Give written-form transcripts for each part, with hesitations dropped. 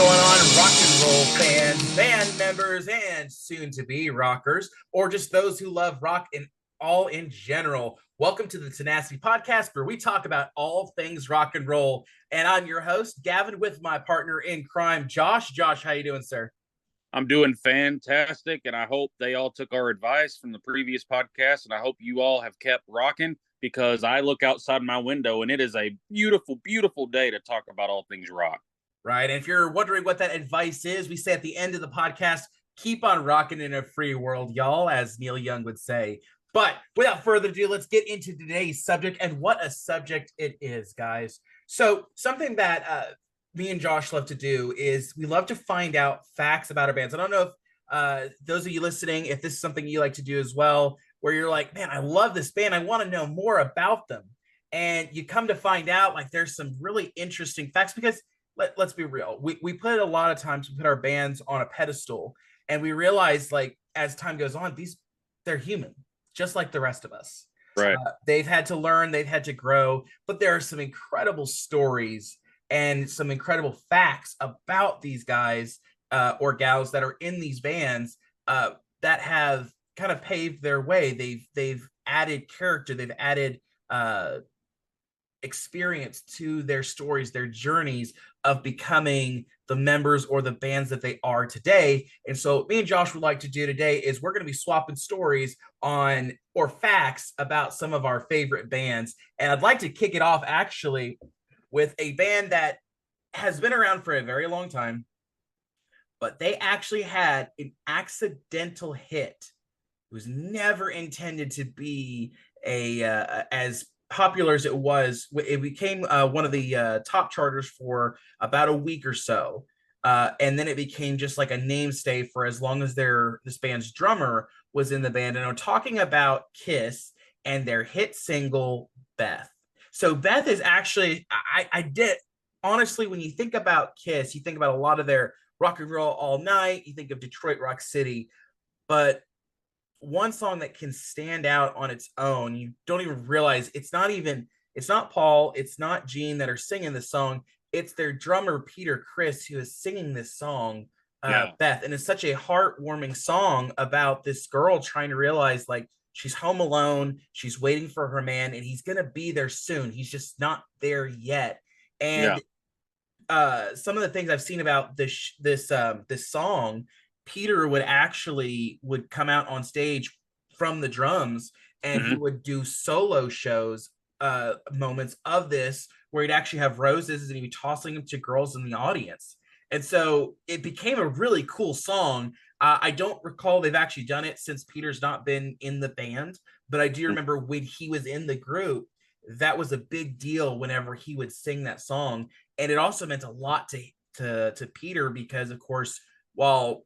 going on, rock and roll fans, band members, and soon-to-be rockers, or just those who love rock in all in general? Welcome to the Tenacity podcast, where we talk about all things rock and roll. And I'm your host, Gavin, with my partner in crime, Josh. Josh, how you doing, sir? I'm doing fantastic, and I hope they all took our advice from the previous podcast, and I hope you all have kept rocking, because I look outside my window, and it is a beautiful, beautiful day to talk about all things rock. Right. And if you're wondering what that advice is, we say at the end of the podcast, keep on rocking in a free world, y'all, as Neil Young would say. But without further ado, let's get into today's subject, and what a subject it is, guys. So something that me and Josh love to do is we love to find out facts about our bands. I don't know if those of you listening, if this is something you like to do as well, where you're like, man, I love this band. I want to know more about them. And you come to find out like there's some really interesting facts, because let's be real. We put a lot of times, we put our bands on a pedestal, and we realize like as time goes on, they're human, just like the rest of us. Right. They've had to learn, they've had to grow, but there are some incredible stories and some incredible facts about these guys or gals that are in these bands that have kind of paved their way. They've added character, they've added experience to their stories, their journeys of becoming the members or the bands that they are today. And so me and Josh would like to do today is we're going to be swapping stories on or facts about some of our favorite bands. And I'd like to kick it off actually with a band that has been around for a very long time, but they actually had an accidental hit. It was never intended to be as popular as it was. It became one of the top charters for about a week or so, and then it became just like a mainstay for as long as this band's drummer was in the band. And I'm talking about Kiss and their hit single Beth. So Beth is actually, I did honestly, when you think about Kiss, you think about a lot of their Rock and Roll All Night, you think of Detroit Rock City, but one song that can stand out on its own, you don't even realize it's not Paul, it's not Gene that are singing the song, it's their drummer Peter Criss who is singing this song, Beth. And it's such a heartwarming song about this girl trying to realize like she's home alone, she's waiting for her man, and he's gonna be there soon, he's just not there yet. And some of the things I've seen about this song, Peter would come out on stage from the drums, and he would do solo shows, moments of this where he'd actually have roses and he'd be tossing them to girls in the audience. And so it became a really cool song. I don't recall they've actually done it since Peter's not been in the band, but I do remember when he was in the group, that was a big deal whenever he would sing that song. And it also meant a lot to Peter, because of course, while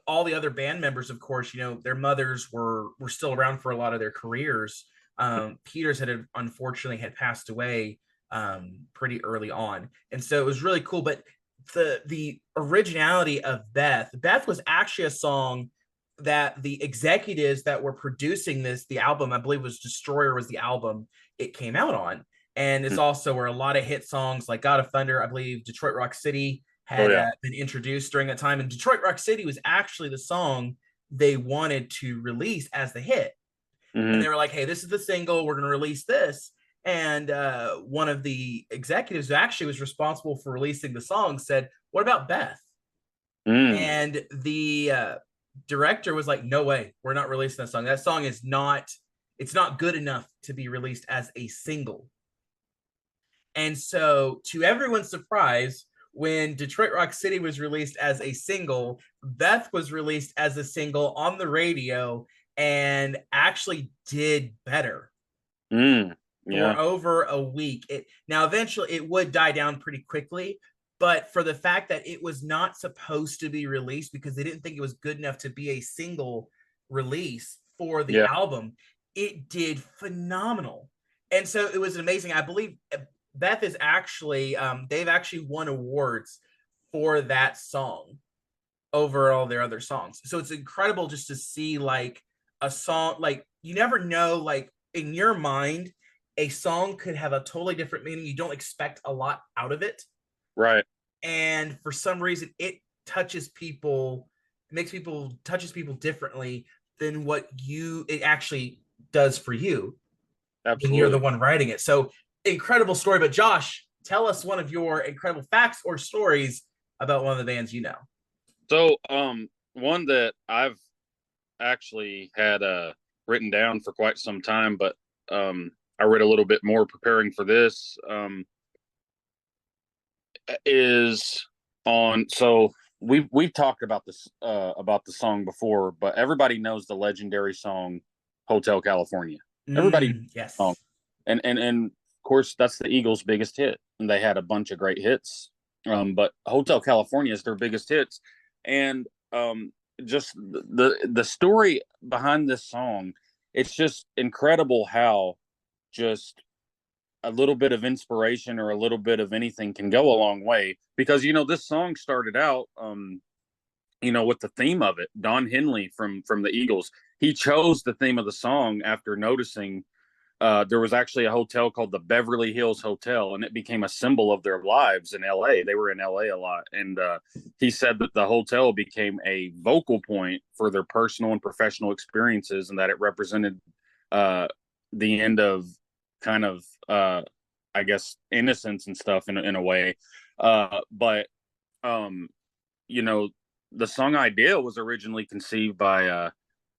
all the other band members, of course, their mothers were still around for a lot of their careers, Peter's had unfortunately passed away pretty early on. And so it was really cool. But the originality of Beth was actually a song that the executives that were producing the album, I believe was Destroyer was the album it came out on. And it's also where a lot of hit songs like God of Thunder, I believe Detroit Rock City had been introduced during that time. And Detroit Rock City was actually the song they wanted to release as the hit. And they were like, hey, this is the single, we're going to release this. And one of the executives who actually was responsible for releasing the song said, what about Beth? And the director was like, no way, we're not releasing that song. That song it's not good enough to be released as a single. And so to everyone's surprise, when Detroit Rock City was released as a single, Beth was released as a single on the radio and actually did better for over a week. Now, eventually it would die down pretty quickly, but for the fact that it was not supposed to be released because they didn't think it was good enough to be a single release for the album, it did phenomenal. And so it was amazing. I believe Beth is actually, they've actually won awards for that song over all their other songs. So it's incredible just to see like a song, like you never know, like in your mind, a song could have a totally different meaning. You don't expect a lot out of it. Right. and for some reason it touches people, touches people differently than what you it actually does for you when you're the Absolutely. one writing it. So incredible story. But Josh, tell us one of your incredible facts or stories about one of the bands you know. So, one that I've actually had written down for quite some time, but I read a little bit more preparing for this. Is on. So we've talked about the song before, but everybody knows the legendary song "Hotel California." Everybody knows the song, Yes. and of course that's the Eagles' biggest hit, and they had a bunch of great hits. But "Hotel California" is their biggest hits, and just the story behind this song, it's just incredible how just a little bit of inspiration or a little bit of anything can go a long way, because this song started out with the theme of it. Don Henley from the Eagles, he chose the theme of the song after noticing there was actually a hotel called the Beverly Hills Hotel, and it became a symbol of their lives in LA. They were in LA a lot, and he said that the hotel became a vocal point for their personal and professional experiences, and that it represented uh, the end of kind of, I guess, innocence and stuff in a way. But um, you know, the song idea was originally conceived by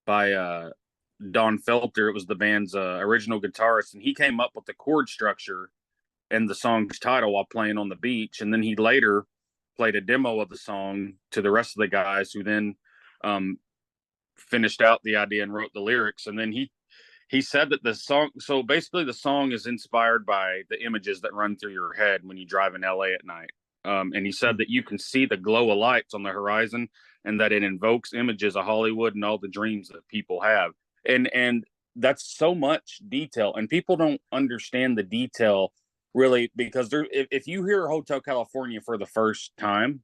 Don Felter. It was the band's original guitarist, and he came up with the chord structure and the song's title while playing on the beach. And then he later played a demo of the song to the rest of the guys, who then um, finished out the idea and wrote the lyrics. And then he said that the song, so basically the song is inspired by the images that run through your head when you drive in LA at night. And he said that you can see the glow of lights on the horizon, and that it invokes images of Hollywood and all the dreams that people have. And that's so much detail, and people don't understand the detail really, because if you hear Hotel California for the first time,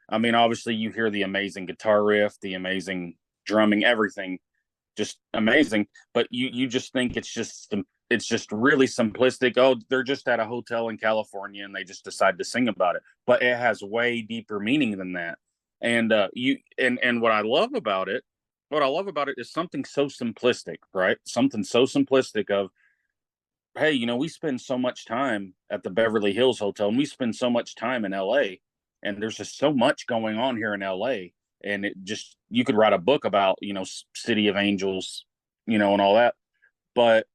I mean, obviously you hear the amazing guitar riff, the amazing drumming, everything just amazing, but you just think it's just really simplistic. Oh, they're just at a hotel in California and they just decide to sing about it, but it has way deeper meaning than that. And you and what I love about it is something so simplistic, right? Something so simplistic of, hey, we spend so much time at the Beverly Hills Hotel, and we spend so much time in LA, and there's just so much going on here in LA. And it just, you could write a book about, City of Angels, and all that. But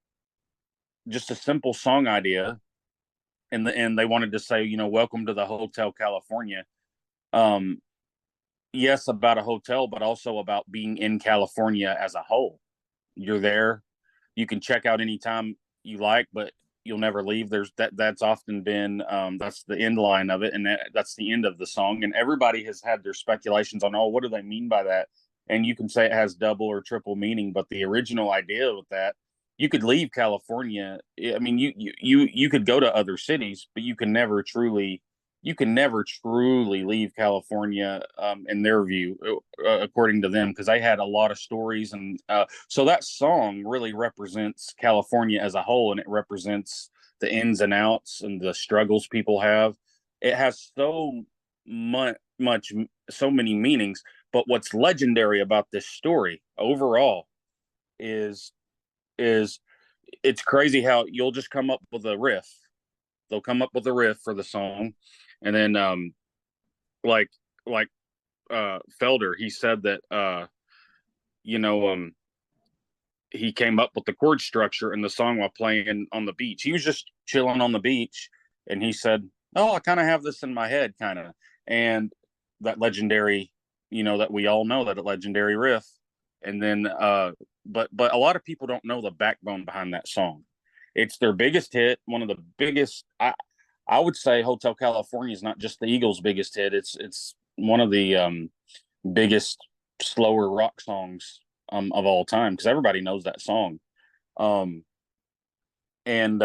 just a simple song idea, and they wanted to say, welcome to the Hotel California. Um, yes, about a hotel, but also about being in California as a whole. You're there, you can check out anytime you like, but you'll never leave. That's often been, that's the end line of it, and that's the end of the song. And everybody has had their speculations on, oh, what do they mean by that? And you can say it has double or triple meaning, but the original idea with that, you could leave California. I mean, you could go to other cities, but you can never truly leave California, in their view, according to them, because they had a lot of stories. And so that song really represents California as a whole, and it represents the ins and outs and the struggles people have. It has much, so many meanings. But what's legendary about this story overall is is it's crazy how you'll just come up with a riff. They'll come up with a riff for the song, and then like like Felder, he said that you know he came up with the chord structure in the song while playing on the beach. He was just chilling on the beach, and he said, "Oh, I kind of have this in my head, kind of." And that legendary, that we all know, that legendary riff. And then but a lot of people don't know the backbone behind that song. It's their biggest hit, one of the biggest. I would say Hotel California is not just the Eagles' biggest hit. It's one of the biggest slower rock songs of all time, because everybody knows that song. Um, and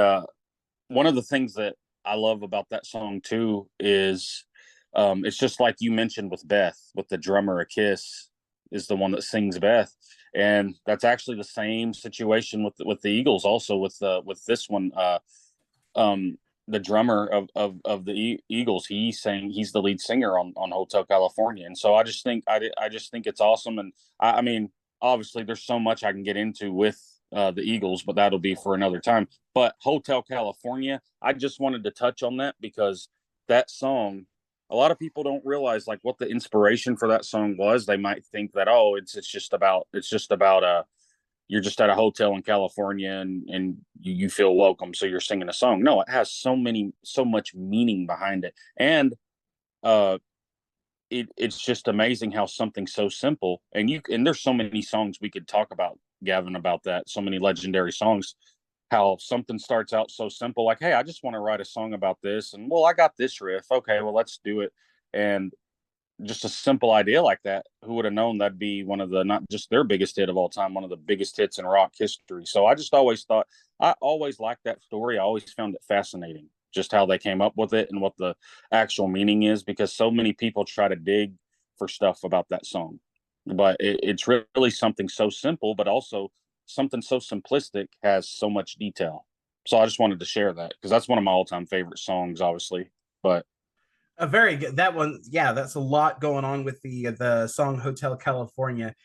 one of the things that I love about that song too is it's just like you mentioned with Beth, with the drummer. A Kiss is the one that sings Beth, and that's actually the same situation with the Eagles. Also with this one, the drummer of the Eagles, he's the lead singer on Hotel California, and so I just think it's awesome. And I mean, obviously, there's so much I can get into with the Eagles, but that'll be for another time. But Hotel California, I just wanted to touch on that because that song, a lot of people don't realize like what the inspiration for that song was. They might think that, oh, it's just about you're just at a hotel in California and you feel welcome, so you're singing a song. No, it has so much meaning behind it, and uh, it's just amazing how something so simple and there's so many songs we could talk about, Gavin, about that. So many legendary songs. How something starts out so simple, like, hey, I just want to write a song about this, and well, I got this riff. Okay, well, let's do it. And just a simple idea like that, who would have known that'd be one of the, not just their biggest hit of all time, one of the biggest hits in rock history. So I just always thought, I always liked that story. I always found it fascinating just how they came up with it and what the actual meaning is, because so many people try to dig for stuff about that song, but it's really something so simple, but also something so simplistic has so much detail. So I just wanted to share that because that's one of my all-time favorite songs, obviously. But A very good that one. Yeah, that's a lot going on with the song Hotel California.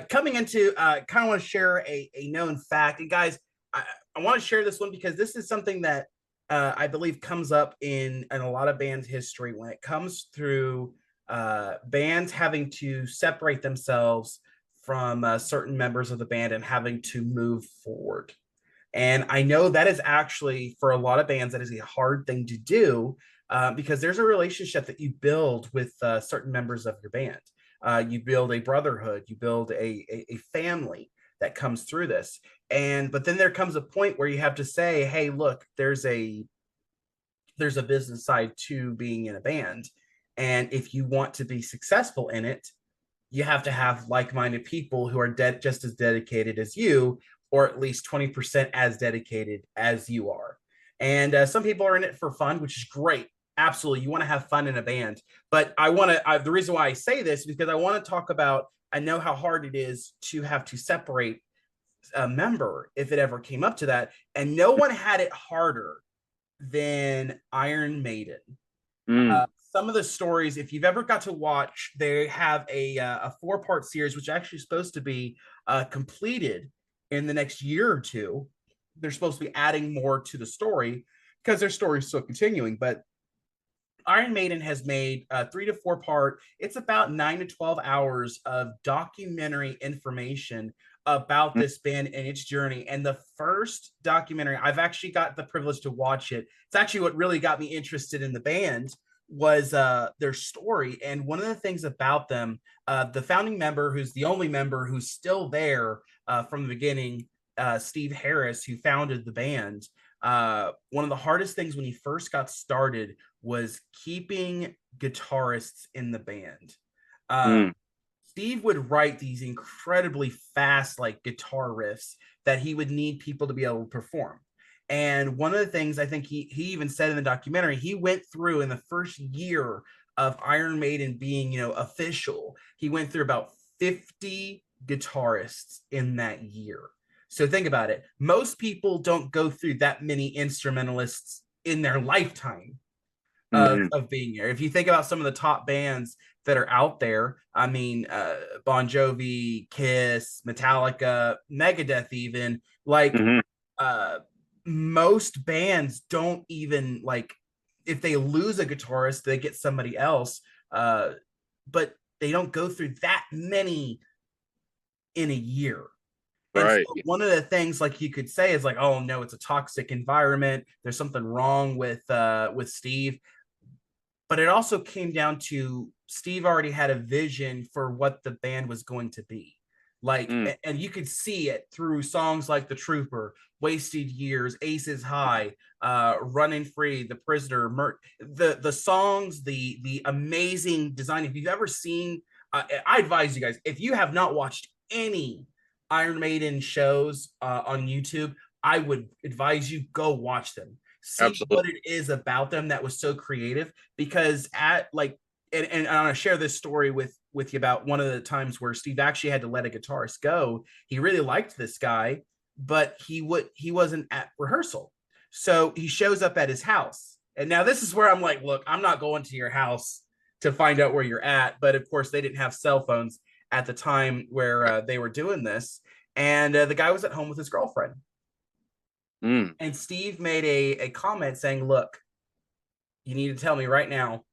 Coming into kind of want to share a known fact. And guys, I want to share this one because this is something that I believe comes up in a lot of bands' history when it comes through bands having to separate themselves from certain members of the band and having to move forward. And I know that is actually, for a lot of bands, that is a hard thing to do because there's a relationship that you build with certain members of your band. You build a brotherhood, you build a family that comes through this. But then there comes a point where you have to say, hey, look, there's a business side to being in a band. And if you want to be successful in it, you have to have like-minded people who are just as dedicated as you, or at least 20% as dedicated as you are. And some people are in it for fun, which is great. Absolutely, you want to have fun in a band. But the reason why I say this is because I want to talk about, I know how hard it is to have to separate a member if it ever came up to that, and no one had it harder than Iron Maiden. mm, Some of the stories, if you've ever got to watch, they have a 4-part series, which actually is supposed to be completed in the next year or two. They're supposed to be adding more to the story because their story is still continuing. But Iron Maiden has made a 3 to 4 part. It's about 9 to 12 hours of documentary information about mm, this band and its journey. And the first documentary, I've actually got the privilege to watch it. It's actually what really got me interested in the band was their story. And one of the things about them, the founding member, who's the only member who's still there from the beginning, Steve Harris, who founded the band. One of the hardest things when he first got started was keeping guitarists in the band. mm, Steve would write these incredibly fast, like guitar riffs that he would need people to be able to perform. And one of the things I think he even said in the documentary, he went through in the first year of Iron Maiden being, official, he went through about 50 guitarists in that year. So think about it. Most people don't go through that many instrumentalists in their lifetime mm, of being here. If you think about some of the top bands that are out there, I mean, Bon Jovi, Kiss, Metallica, Megadeth, even like mm, uh, most bands don't even like if they lose a guitarist, they get somebody else, but they don't go through that many in a year. And so right. one of the things like you could say is like, oh no, it's a toxic environment. There's something wrong with Steve. But it also came down to Steve already had a vision for what the band was going to be. Like, Mm, and you could see it through songs like The Trooper, Wasted Years, Aces High, Running Free, The Prisoner, the songs, the amazing design. If you've ever seen, I advise you guys, if you have not watched any Iron Maiden shows on YouTube, I would advise you go watch them. See absolutely. what it is about them that was so creative. Because at like, and I want to share this story with you about one of the times where Steve actually had to let a guitarist go. He really liked this guy, but he wasn't at rehearsal. So he shows up at his house. And now this is where I'm like, look, I'm not going to your house to find out where you're at. But of course, they didn't have cell phones at the time where they were doing this. And the guy was at home with his girlfriend. Mm. And Steve made a comment saying, look, you need to tell me right now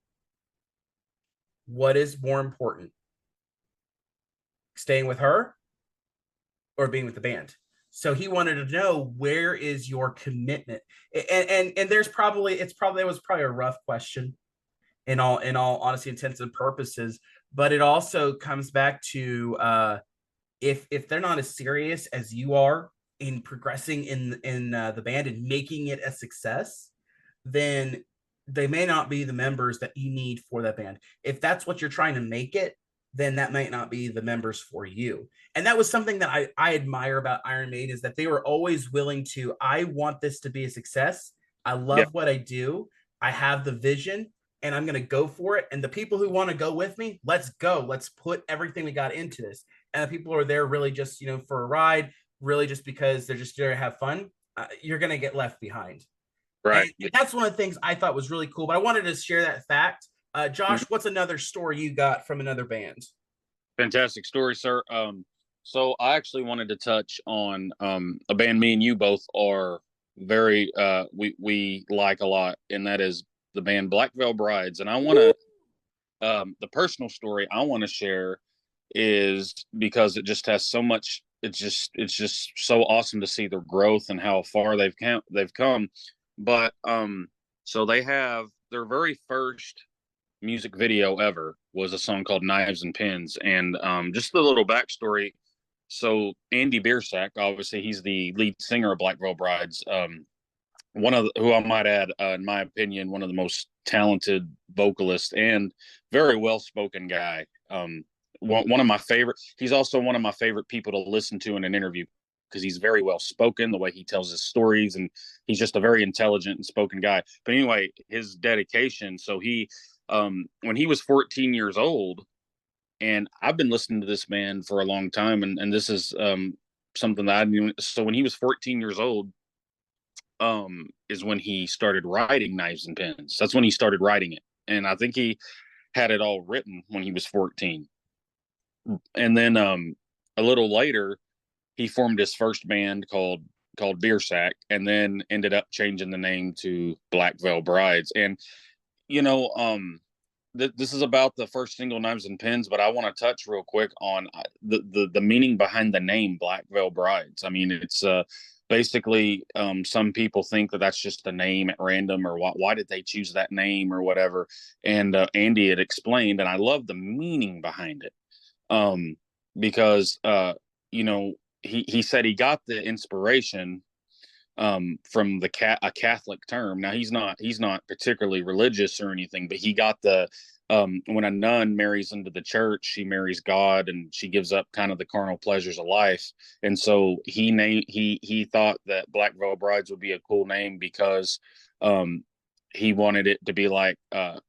what is more important, staying with her or being with the band. So he wanted to know, where is your commitment? And there's probably it was probably a rough question in all honesty, intents and purposes, but it also comes back to if they're not as serious as you are in progressing in the band and making it a success, then they may not be the members that you need for that band. If that's what you're trying to make it, then that might not be the members for you. And that was something that I admire about Iron Maiden, is that they were always willing to, I want this to be a success. I Yeah. love what I do. I have the vision and I'm going to go for it. And the people who want to go with me, let's go. Let's put everything we got into this. And the people who are there really just, for a ride, really just because they're just there to have fun, you're going to get left behind. And Right. that's one of the things I thought was really cool. But I wanted to share that fact. Josh, what's another story you got from another band? Fantastic story, sir. So I actually wanted to touch on a band me and you both are very we like a lot, and that is the band Black Veil Brides. And I want to the personal story I want to share is because it just has so much. It's just so awesome to see their growth and how far they've come. But so they have their very first music video ever was a song called Knives and Pins. And just the little backstory. So Andy Biersack, obviously he's the lead singer of Black Veil Brides. Who I might add, in my opinion, one of the most talented vocalists and very well spoken guy. One of my favorite. He's also one of my favorite people to listen to in an interview because he's very well spoken, the way he tells his stories, and he's just a very intelligent and spoken guy. But anyway, his dedication. So when he was 14 years old, and I've been listening to this man for a long time, and this is something that I knew. So when he was 14 years old, is when he started writing Knives and Pins. That's when he started writing it, and I think he had it all written when he was 14. And then a little later, he formed his first band called Beer Sack, and then ended up changing the name to Black Veil Brides. And you know, this is about the first single, Knives and Pins, but I want to touch real quick on the meaning behind the name Black Veil Brides. I mean, it's basically some people think that that's just a name at random, or why did they choose that name or whatever. And Andy had explained, and I love the meaning behind it, because he said he got the inspiration from a Catholic term. Now he's not particularly religious or anything, but he got the when a nun marries into the church, she marries God, and she gives up kind of the carnal pleasures of life. And so he thought that Black Veil Brides would be a cool name because he wanted it to be like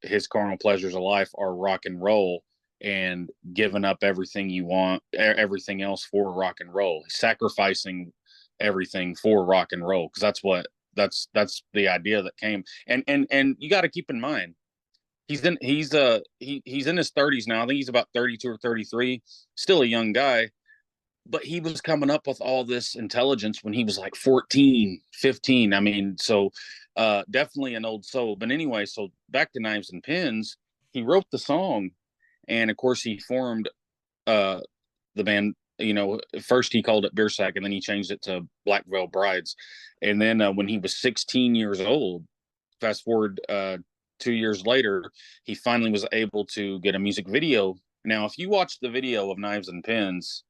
his carnal pleasures of life are rock and roll, and giving up everything you want, everything else for rock and roll, sacrificing everything for rock and roll, because that's the idea that came. And you got to keep in mind, he's in his 30s now. I think he's about 32 or 33, still a young guy, but he was coming up with all this intelligence when he was like 14, 15. I mean, so definitely an old soul. But anyway, so back to Knives and Pins, he wrote the song, and of course he formed the band. First he called it Beer Sack, and then he changed it to Black Veil Brides. And then when he was 16 years old, fast forward 2 years later, he finally was able to get a music video. Now, if you watch the video of Knives and Pins,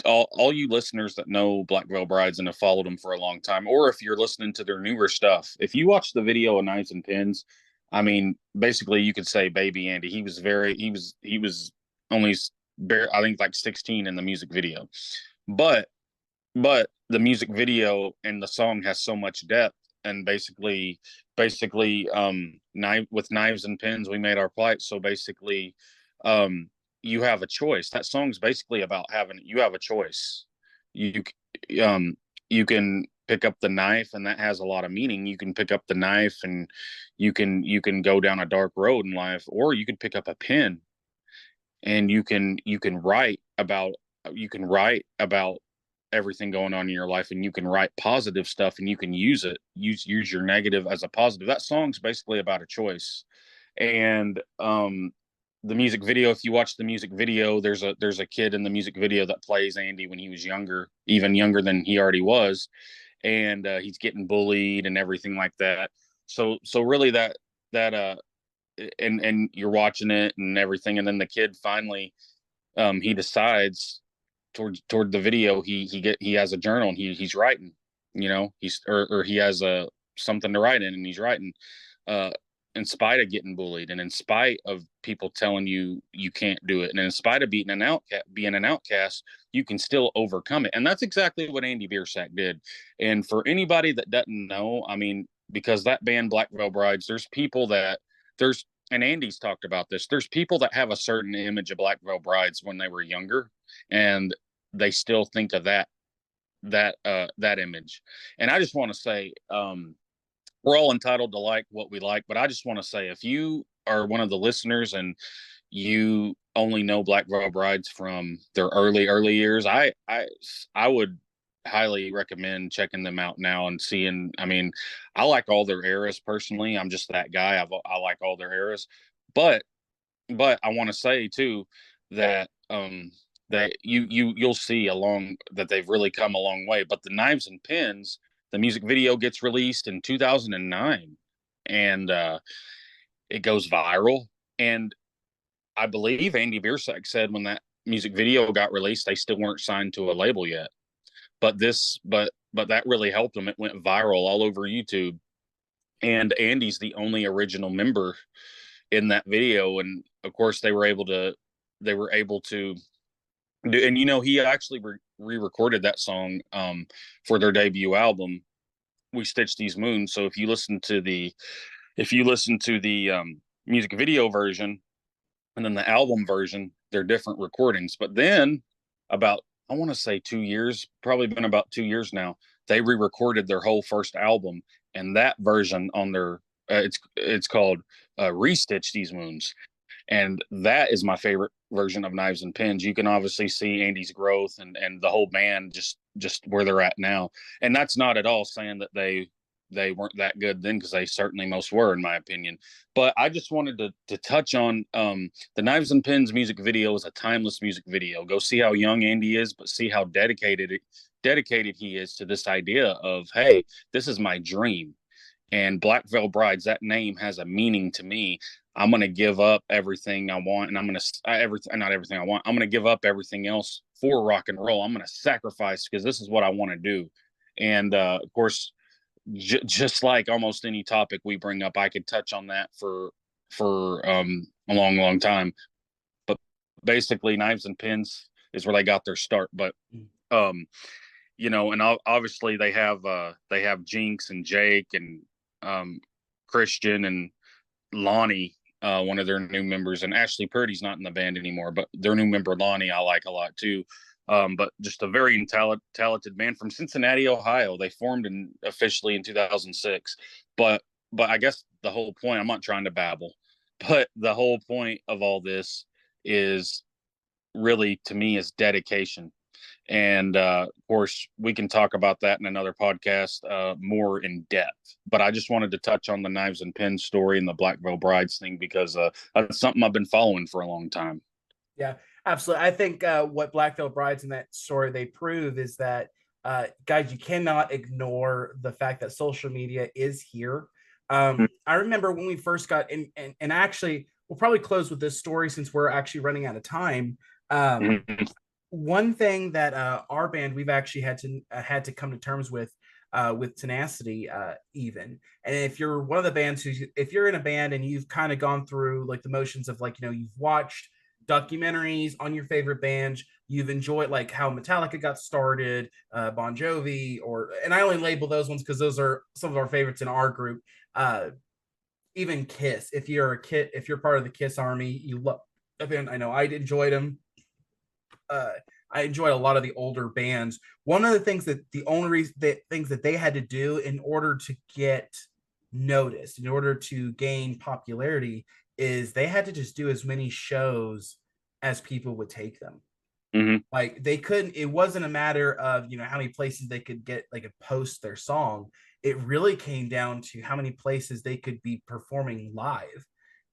all you listeners that know Black Veil Brides and have followed them for a long time, or if you're listening to their newer stuff, if you watch the video of Knives and Pins, I mean, basically you could say Baby Andy. He was only I think like 16 in the music video, but the music video and the song has so much depth. And basically with Knives and Pins we made our plight. So basically you have a choice. That song's basically about you have a choice. You you can pick up the knife, and that has a lot of meaning. You can pick up the knife and you can go down a dark road in life, or you can pick up a pen and you can write about everything going on in your life, and you can write positive stuff, and you can use your negative as a positive. That song's basically about a choice. And the music video, if you watch the music video, there's a kid in the music video that plays Andy when he was younger, even younger than he already was, and he's getting bullied and everything like that. So really that and you're watching it and everything, and then the kid finally he decides toward the video, he has a journal, and he's writing, or he has a something to write in, and he's writing, uh in spite of getting bullied, and in spite of people telling you you can't do it, and in spite of being an outcast, you can still overcome it. And that's exactly what Andy Biersack did. And for anybody that doesn't know, I mean, because that band Black Veil Brides, there's and Andy's talked about this, there's people that have a certain image of Black Veil Brides when they were younger, and they still think of that image. And I just want to say, we're all entitled to like what we like, but I just want to say, if you are one of the listeners and you only know Black Veil Brides from their early years, I would highly recommend checking them out now and seeing. I mean, I like all their eras personally. I'm just that guy. I like all their eras, but I want to say too that that you'll see along that they've really come a long way. But the Knives and Pins, the music video gets released in 2009, and it goes viral. And I believe Andy Biersack said when that music video got released, they still weren't signed to a label yet. But that really helped them. It went viral all over YouTube, and Andy's the only original member in that video. And of course, they were able to do. And he actually re-recorded that song for their debut album, We Stitch These Moons. So if you listen to the music video version and then the album version, they're different recordings. But then about, I want to say 2 years, probably been about 2 years now, they re-recorded their whole first album, and that version on their it's called Restitch These Moons. And that is my favorite version of Knives and Pins. You can obviously see Andy's growth, and the whole band just where they're at now. And that's not at all saying that they weren't that good then, because they certainly most were, in my opinion. But I just wanted to touch on the Knives and Pins music video is a timeless music video. Go see how young Andy is, but see how dedicated he is to this idea of, hey, this is my dream. And Black Veil Brides, that name has a meaning to me. I'm going to give up everything I want, and I'm going to not everything I want. I'm going to give up everything else for rock and roll. I'm going to sacrifice because this is what I want to do. And of course, just like almost any topic we bring up, I could touch on that for a long time. But basically, Knives and Pins is where they got their start. But and obviously they have Jinx and Jake and Christian and Lonnie, one of their new members, and Ashley Purdy's not in the band anymore, but their new member Lonnie I like a lot too. But just a very talented band from Cincinnati, Ohio. They formed officially in 2006. But I guess the whole point, I'm not trying to babble, but the whole point of all this is really, to me, is dedication. And of course, we can talk about that in another podcast more in depth. But I just wanted to touch on the Knives and Pins story and the Black Veil Brides thing, because that's something I've been following for a long time. Yeah, absolutely. I think what Black Veil Brides in that story they prove is that, guys, you cannot ignore the fact that social media is here. I remember when we first got in, and actually, we'll probably close with this story since we're actually running out of time. One thing that our band, we've actually had to come to terms with Tenacity, even. And if you're one of the bands if you're in a band and you've kind of gone through like the motions of, like, you've watched documentaries on your favorite bands, you've enjoyed like how Metallica got started, Bon Jovi, and I only label those ones because those are some of our favorites in our group. Even Kiss, if you're part of the Kiss army, you love. I know I enjoyed them. I enjoyed a lot of the older bands. One of the things that the only reason that things that they had to do in order to get noticed, in order to gain popularity, is they had to just do as many shows as people would take them. Mm-hmm. Like they couldn't, it wasn't a matter of, how many places they could get, like, a post their song. It really came down to how many places they could be performing live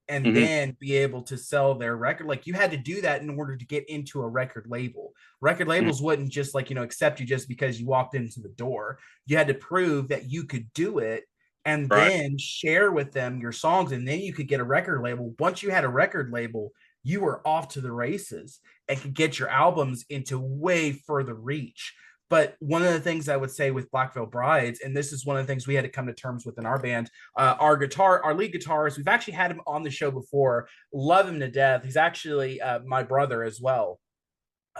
and Mm-hmm. then be able to sell their record. Like you had to do that in order to get into a record label. Record Mm-hmm. labels wouldn't just, like, accept you just because you walked into the door. You had to prove that you could do it and Right. then share with them your songs, and then you could get a record label. Once you had a record label, you were off to the races and could get your albums into way further reach. But one of the things I would say with Black Veil Brides, and this is one of the things we had to come to terms with in our band, our lead guitarist, we've actually had him on the show before. Love him to death. He's actually my brother as well.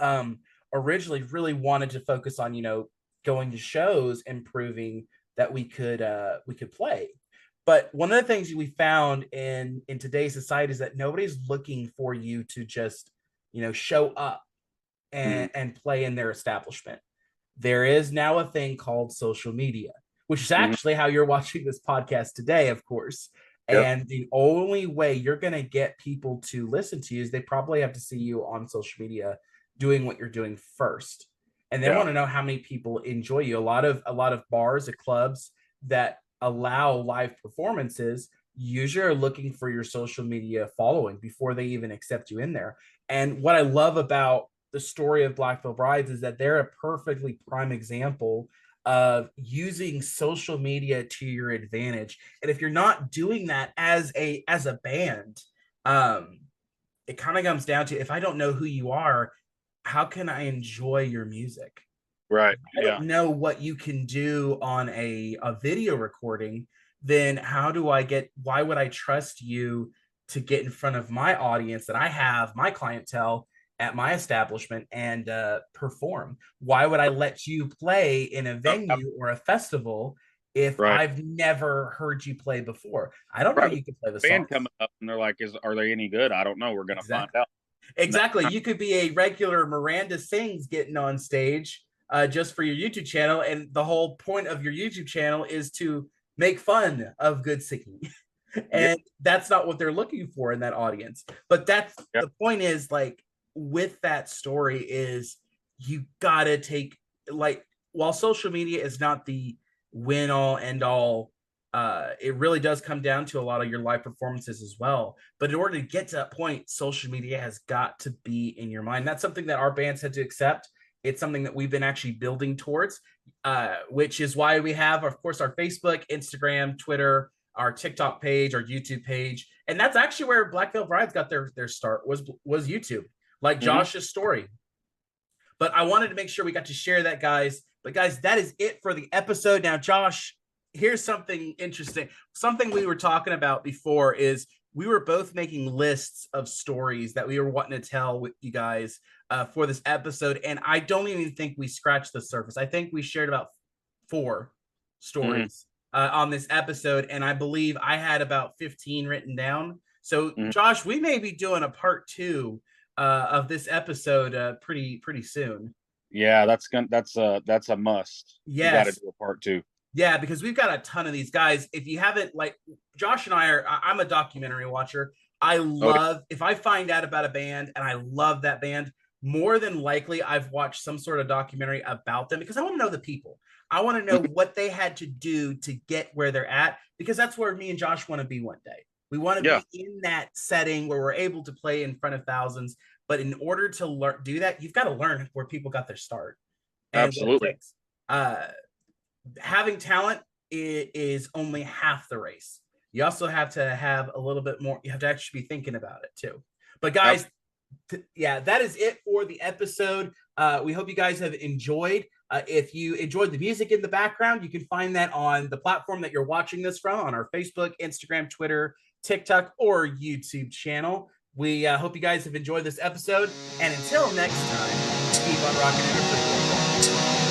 Um, Originally, really wanted to focus on going to shows and proving that we could play. But one of the things we found in today's society is that nobody's looking for you to just show up Mm-hmm. and play in their establishment. There is now a thing called social media, which is Mm-hmm. actually how you're watching this podcast today, of course. Yep. And the only way you're going to get people to listen to you is they probably have to see you on social media doing what you're doing first. And they Yeah. want to know how many people enjoy you. A lot of bars, or clubs that allow live performances usually are looking for your social media following before they even accept you in there. And what I love about the story of Black Veil Brides is that they're a perfectly prime example of using social media to your advantage. And if you're not doing that as a band, it kind of comes down to, if I don't know who you are, how can I enjoy your music? Right. I Yeah. don't know what you can do on a video recording, then why would I trust you to get in front of my audience that I have, my clientele at my establishment, and perform? Why would I let you play in a venue or a festival if Right. I've never heard you play before? I don't know Right. you can play the Band songs. coming up and they're like, are they any good? I don't know. We're gonna find Exactly. out. Exactly. You could be a regular Miranda Sings getting on stage just for your YouTube channel, and the whole point of your YouTube channel is to make fun of good singing. Yeah. And that's not what they're looking for in that audience. But that's Yeah. the point is, like, with that story is you gotta take, like, while social media is not the win all end all, it really does come down to a lot of your live performances as well. But in order to get to that point, social media has got to be in your mind. That's something that our bands had to accept. It's something that we've been actually building towards, which is why we have, of course, our Facebook, Instagram, Twitter, our TikTok page, our YouTube page. And that's actually where Black Veil Brides got their start, was YouTube, like Mm-hmm. Josh's story. But I wanted to make sure we got to share that, guys. But guys, that is it for the episode. Now, Josh, here's something interesting. Something we were talking about before is we were both making lists of stories that we were wanting to tell with you guys for this episode. And I don't even think we scratched the surface. I think we shared about 4 stories on this episode. And I believe I had about 15 written down. So, Mm-hmm. Josh, we may be doing a part 2 of this episode pretty soon. Yeah, that's a must. You got to Yes. do a part 2. Yeah, because we've got a ton of these guys. If you haven't, like, Josh and I'm a documentary watcher. I love, if I find out about a band and I love that band, more than likely I've watched some sort of documentary about them, because I want to know the people. I want to know what they had to do to get where they're at, because that's where me and Josh want to be one day. We want to Yeah. be in that setting where we're able to play in front of thousands. But in order to do that, you've got to learn where people got their start. And Absolutely. having talent is only half the race. You also have to have a little bit more. You have to actually be thinking about it too. But guys, yeah, that is it for the episode. We hope you guys have enjoyed. If you enjoyed the music in the background, you can find that on the platform that you're watching this from, on our Facebook, Instagram, Twitter, TikTok, or YouTube channel. We hope you guys have enjoyed this episode. And until next time, keep on rocking and